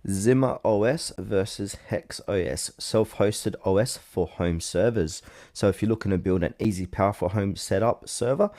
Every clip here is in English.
ZimaOS versus HexOS, self-hosted OS for home servers. So if you're looking to build an easy, powerful home setup server,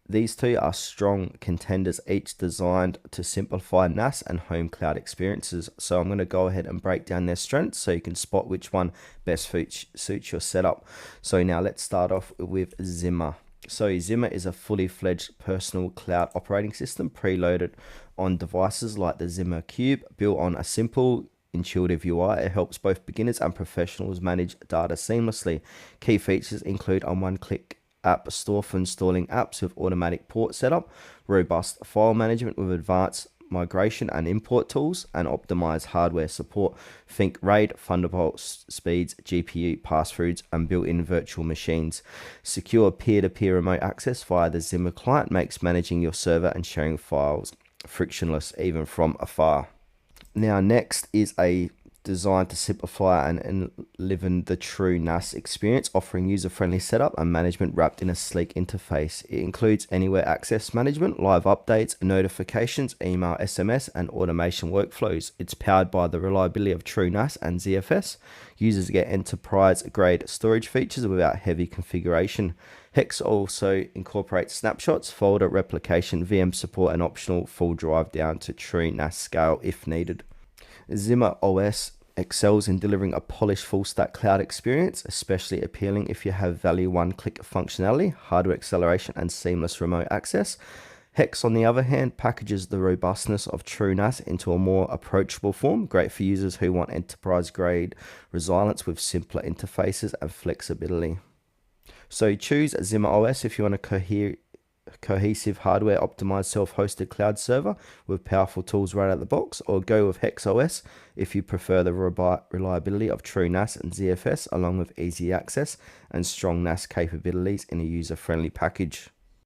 these two are strong contenders, each designed to simplify NAS and home cloud experiences. So I'm going to go ahead and break down their strengths so you can spot which one best suits your setup. So now let's start off with Zima. So Zima is a fully fledged personal cloud operating system preloaded on devices like the Zima Cube, built on a simple, intuitive UI. It helps both beginners and professionals manage data seamlessly. Key features include a one-click app store for installing apps with automatic port setup, robust file management with advanced migration and import tools, and optimized hardware support. Think RAID, Thunderbolt speeds, GPU pass-throughs, and built-in virtual machines. Secure peer-to-peer remote access via the Zima client makes managing your server and sharing files frictionless, even from afar. Now, next is a designed to simplify and live in the true NAS experience, offering user-friendly setup and management wrapped in a sleek interface. It includes anywhere access management, live updates, notifications, email, SMS, and automation workflows. It's powered by the reliability of true NAS and ZFS. Users get enterprise-grade storage features without heavy configuration. Hex also incorporates snapshots, folder replication, VM support, and optional full drive down to true NAS scale if needed. ZimaOS excels in delivering a polished full-stack cloud experience, especially appealing if you have value one-click functionality, hardware acceleration, and seamless remote access. Hex, on the other hand, packages the robustness of true NAS into a more approachable form, great for users who want enterprise-grade resilience with simpler interfaces and flexibility. So choose ZimaOS if you want a cohesive hardware optimized self-hosted cloud server with powerful tools right out of the box, or go with HexOS if you prefer the reliability of true NAS and ZFS along with easy access and strong NAS capabilities in a user-friendly package.